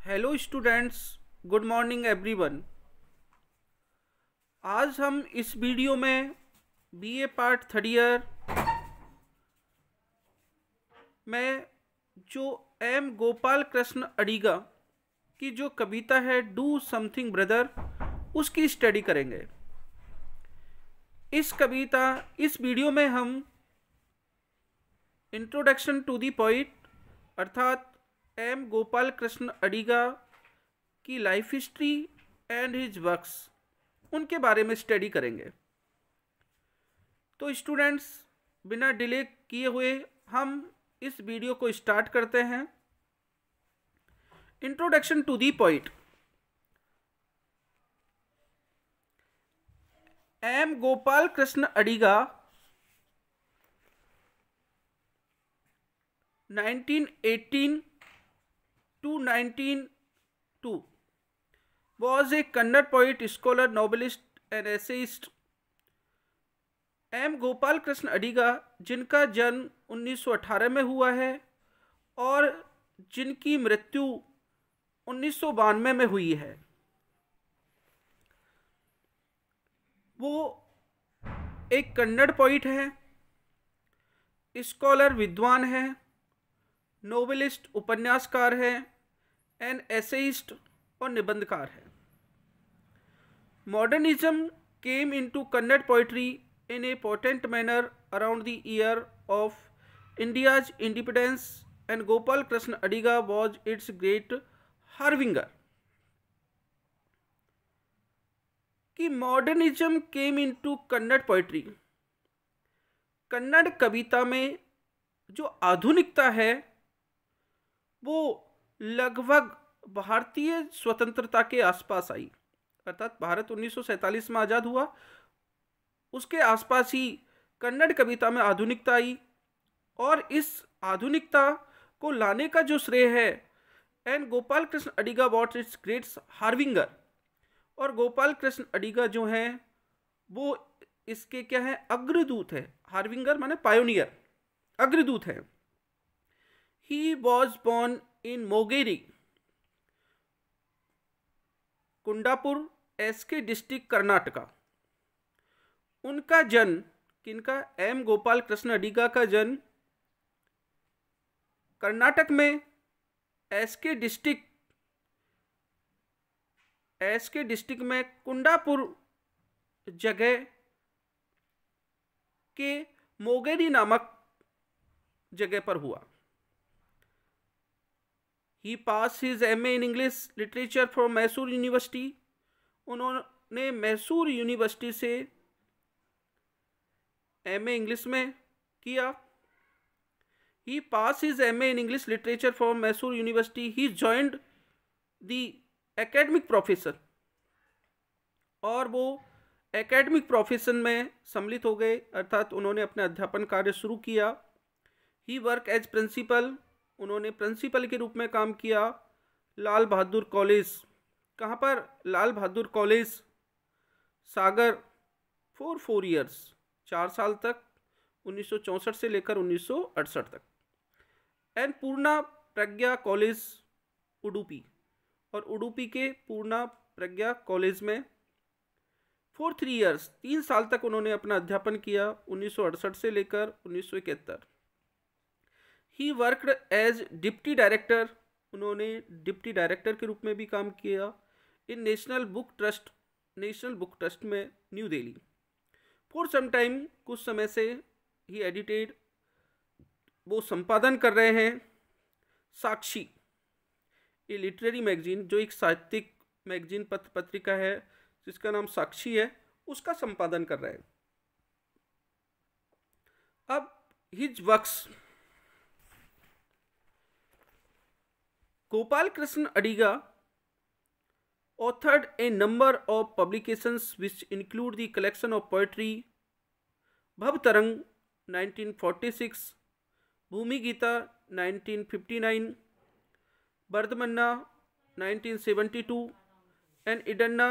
Hello students, good morning everyone. आज हम इस वीडियो में बीए पार्ट थर्ड ईयर में जो एम गोपाल कृष्ण अडिगा की जो कविता है डू समथिंग ब्रदर, उसकी स्टडी करेंगे। इस वीडियो में हम इंट्रोडक्शन टू दी पोइट अर्थात एम गोपाल कृष्ण अडिगा की life history and his works, उनके बारे में स्टडी करेंगे। तो स्टूडेंट्स, बिना डिले किए हुए हम इस वीडियो को स्टार्ट करते हैं। Introduction to the poet. M Gopal Krishna Adiga 1918 to 1902 was a Kannada poet, scholar, novelist and essayist। M Gopal Krishna Adiga, जिनका जन्म 1918 में हुआ है और जिनकी मृत्यु 1992 में हुई है, वो एक कन्नड़ पोइट है, स्कॉलर विद्वान है, नोवेलिस्ट उपन्यासकार है एंड एसेइस्ट और निबंधकार है। Modernism came into Kannada poetry in a potent manner around the year of India's independence and Gopal Krishna Adiga was its great harbinger. कि modernism came into Kannada poetry, Kannada कविता में जो आधुनिकता है वो लगभग भारतीय स्वतंत्रता के आसपास आई। अर्थात भारत 1947 में आज़ाद हुआ, उसके आसपास ही कन्नड़ कविता में आधुनिकता आई और इस आधुनिकता को लाने का जो श्रेय है and Gopal Krishna Adiga was its great harbinger. और गोपाल कृष्ण अडिगा जो हैं वो इसके क्या है, अग्रदूत है। हार्विंगर माने पायोनियर, अग्रदूत है। He was born in Mogeri, Kundapur, SK district, Karnataka. उनका जन्म, किनका, एम गोपाल कृष्ण अडिगा का जन्म कर्नाटक में एसके डिस्ट्रिक्ट में कुंडापुर जगह के मोगेरी नामक जगह पर हुआ। He has his MA in English literature from Mysore university. उन्होंने मैसूर यूनिवर्सिटी से एमए इंग्लिश में किया। He has his MA in English literature from Mysore university. He joined the academic profession, और वो एकेडमिक प्रोफेशन में सम्मिलित हो गए, अर्थात उन्होंने अपने अध्यापन कार्य शुरू किया। ही वर्क एज प्रिंसिपल, उन्होंने प्रिंसिपल के रूप में काम किया लाल बहादुर कॉलेज। कहाँ पर? Lal Bahadur college, Sagar, for 4 years, 4 साल तक, 1964 से लेकर 1968 तक। And Purna Pragya college, Udupi, और उडुपी के पूर्णा प्रज्ञा कॉलेज में फॉर 3 ईयर्स, 3 साल तक उन्होंने अपना अध्यापन किया, 1968 से लेकर 1971। He worked as deputy director, उन्होंने डिप्टी डायरेक्टर के रूप में भी काम किया इन नेशनल बुक ट्रस्ट में, New Delhi. For some time, कुछ समय से ही एडिटेड, वो संपादन कर रहे हैं साक्षी, ये लिटरेरी मैगजीन, जो एक साहित्यिक मैगजीन पत्रिका है जिसका नाम साक्षी है, उसका संपादन कर रहे हैं। अब his works. Gopal Krishna Adiga authored a number of publications which include the collection of poetry Bhavtarang 1946, Bhumi Gita 1959, Bardhamanna 1972 and Idanna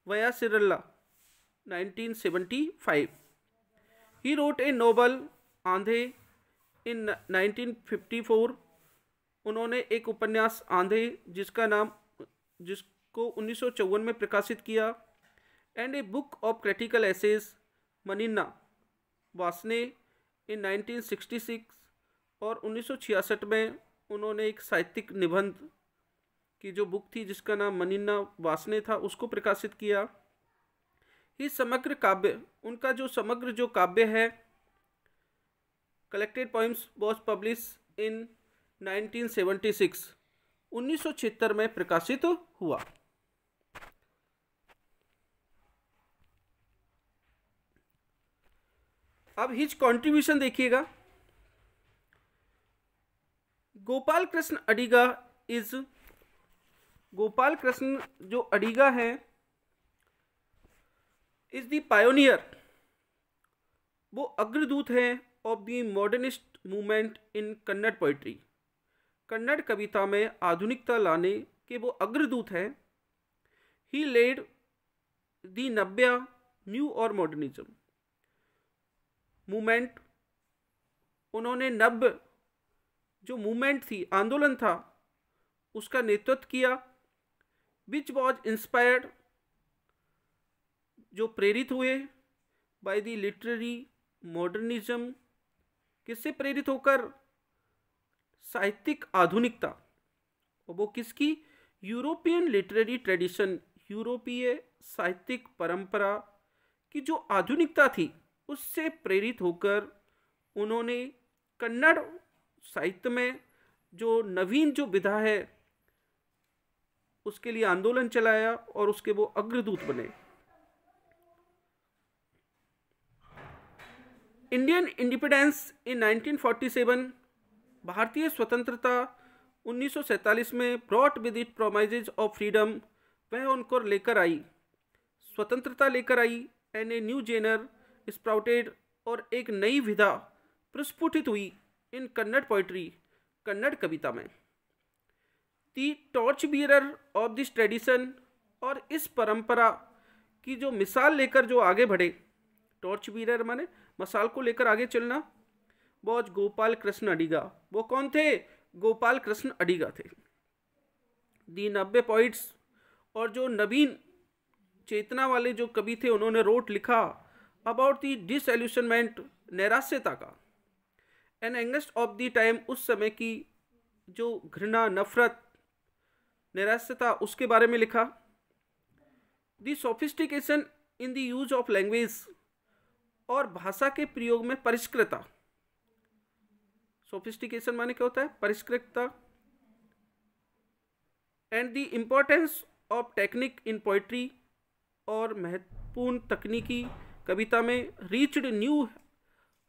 Vayasiralla 1975. He wrote a novel Andhe in 1954 उन्होंने एक उपन्यास आंधे जिसको 1954 में प्रकाशित किया, and a book of critical essays Manina Vasane in 1966, और 1966 में उन्होंने एक साहित्यिक निबंध की जो बुक थी जिसका नाम मनीना वासने था उसको प्रकाशित किया। ही समग्र काव्य, उनका जो समग्र जो काव्य है collected poems was publish in 1976, 1976 में प्रकाशित हुआ। अब हिज कंट्रीब्यूशन देखिएगा। गोपाल कृष्ण अडिगा गोपाल कृष्ण जो अडिगा है इज द पायोनियर, वो अग्रदूत है of the modernist movement in Kannada poetry. Kannada कविता में आधुनिकता लाने के वो अग्रदूत हैं। He led the Navya new or modernism movement, उन्होंने नव्य जो मूवमेंट थी, आंदोलन था, उसका नेतृत्व किया। विच वॉज इंस्पायर्ड, जो प्रेरित हुए बाय द लिटरेरी मॉडर्निज्म, किससे प्रेरित होकर? साहित्यिक आधुनिकता। और वो किसकी? यूरोपियन लिटरेरी ट्रेडिशन, यूरोपीय साहित्यिक परंपरा की जो आधुनिकता थी उससे प्रेरित होकर उन्होंने कन्नड़ साहित्य में जो नवीन जो विधा है उसके लिए आंदोलन चलाया और उसके वो अग्रदूत बने। इंडियन इंडिपेंडेंस इन 1947, भारतीय स्वतंत्रता 1947 में brought with it promises of freedom, वह उनको लेकर आई, स्वतंत्रता लेकर आई। And a new genre sprouted, और एक नई विधा प्रस्फुटित हुई इन कन्नड़ पोइट्री, कन्नड़ कविता में। The torch bearer of this tradition, और इस परंपरा की जो मिसाल लेकर जो आगे बढ़े, टॉर्च बियरर माने मसाल को लेकर आगे चलना, वॉज गोपाल कृष्ण अडिगा। वो कौन थे? गोपाल कृष्ण अडिगा थे। दी नब्बे पोइट्स, और जो नवीन चेतना वाले जो कवि थे उन्होंने रोट लिखा अबाउट दी डिसएल्यूशनमेंट, नैराश्यता का, an angst of the time, उस समय की जो घृणा, नफरत, नैराश्यता, उसके बारे में लिखा। The sophistication in the use of language, और भाषा के प्रयोग में परिष्कृतता। सोफिस्टिकेशन माने क्या होता है? परिष्कृतता। And the importance of technique in poetry, और महत्वपूर्ण तकनीकी कविता में। Reached new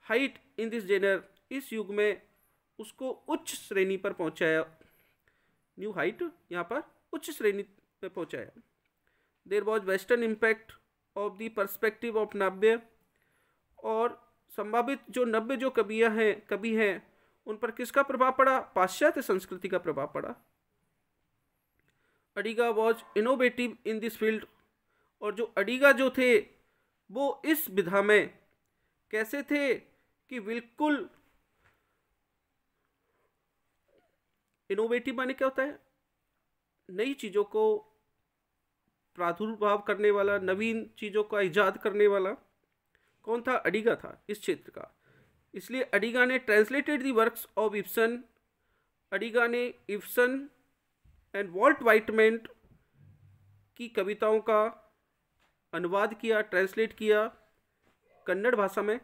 height in this genre, इस युग में उसको उच्च श्रेणी पर पहुंचाया। न्यू हाइट यहाँ पर उच्च श्रेणी पर पहुंचाया। There was western impact of the perspective of Navya, और संभावित जो नव्य जो कवि हैं उन पर किसका प्रभाव पड़ा? पाश्चात्य संस्कृति का प्रभाव पड़ा। Adiga was innovative in this field, और जो अडिगा जो थे वो इस विधा में कैसे थे कि बिल्कुल इनोवेटिव माने क्या होता है? नई चीज़ों को प्रादुर्भाव करने वाला, नवीन चीज़ों का इजाद करने वाला कौन था? अडिगा था इस क्षेत्र का। इसलिए अडिगा ने translated the works of Ibsen, Adiga ने इब्सन एंड वॉल्ट वाइटमैन की कविताओं का अनुवाद किया, ट्रांसलेट किया कन्नड़ भाषा में।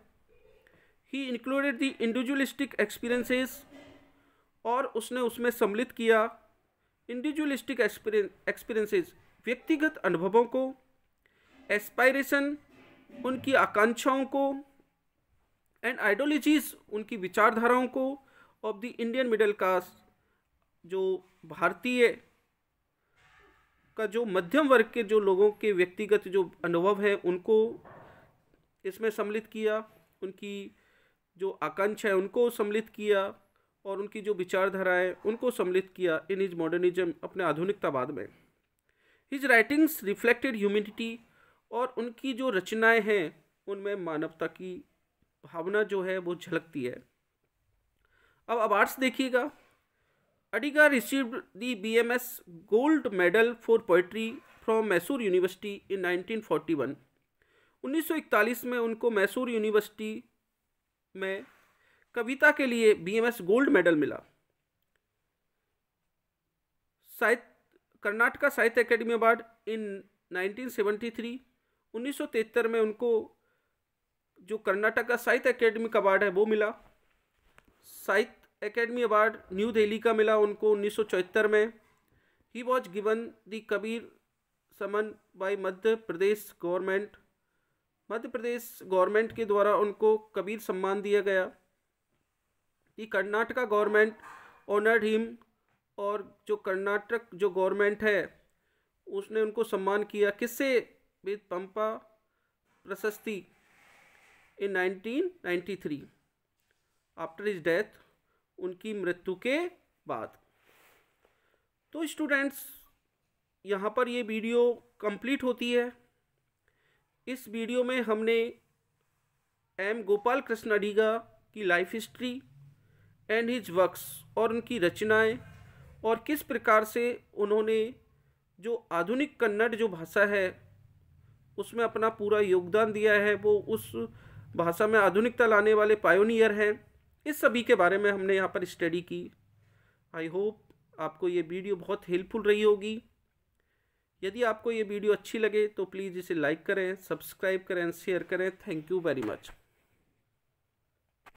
ही इंक्लूडेड दी इंडिविजुअलिस्टिक एक्सपीरियंसेस, और उसने उसमें सम्मिलित किया इंडिविजुअलिस्टिक एक्सपीरियंसेस, व्यक्तिगत अनुभवों को, एस्पायरेशन, उनकी आकांक्षाओं को, एंड आइडियोलॉजीज, उनकी विचारधाराओं को, of the Indian middle class, जो भारतीय का जो मध्यम वर्ग के जो लोगों के व्यक्तिगत जो अनुभव है उनको इसमें सम्मिलित किया, उनकी जो आकांक्षा है उनको सम्मिलित किया, और उनकी जो विचारधाराएं उनको सम्मिलित किया इन हिज मॉडर्निज्म, अपने आधुनिकतावाद में। हिज राइटिंग्स रिफ्लेक्टेड ह्यूमैनिटी, और उनकी जो रचनाएं हैं उनमें मानवता की भावना जो है वो झलकती है। अब अवार्ड्स देखिएगा। Adiga received the BMS Gold Medal for Poetry from Mysore university in 1941। 1941 में उनको मैसूर यूनिवर्सिटी में कविता के लिए BMS गोल्ड मेडल मिला। कर्नाटका साहित्य अकेडमी अवार्ड इन 1973। 1973 में उनको जो कर्नाटका साहित्य अकेडमी का अवार्ड है वो मिला। साहित्य अकेडमी अवार्ड न्यू दिल्ली का मिला उनको 1974 में। He was given the Kabir Samman by Madhya Pradesh government. Madhya Pradesh government के द्वारा उनको कबीर सम्मान दिया गया। The Karnataka government honoured him, और जो कर्नाटक जो गवर्नमेंट है उसने उनको सम्मान किया किससे? विद पंपा प्रशस्ति इन 1993 आफ्टर हिज डेथ, उनकी मृत्यु के बाद। तो स्टूडेंट्स, यहाँ पर ये वीडियो कंप्लीट होती है। इस वीडियो में हमने एम गोपाल कृष्ण अडिगा की life history and his works और उनकी रचनाएं और किस प्रकार से उन्होंने जो आधुनिक कन्नड़ जो भाषा है उसमें अपना पूरा योगदान दिया है, वो उस भाषा में आधुनिकता लाने वाले पायोनियर हैं, इस सभी के बारे में हमने यहाँ पर स्टडी की। आई होप आपको ये वीडियो बहुत हेल्पफुल रही होगी। यदि आपको ये वीडियो अच्छी लगे तो प्लीज़ इसे लाइक करें, सब्सक्राइब करें, शेयर करें। Thank you very much.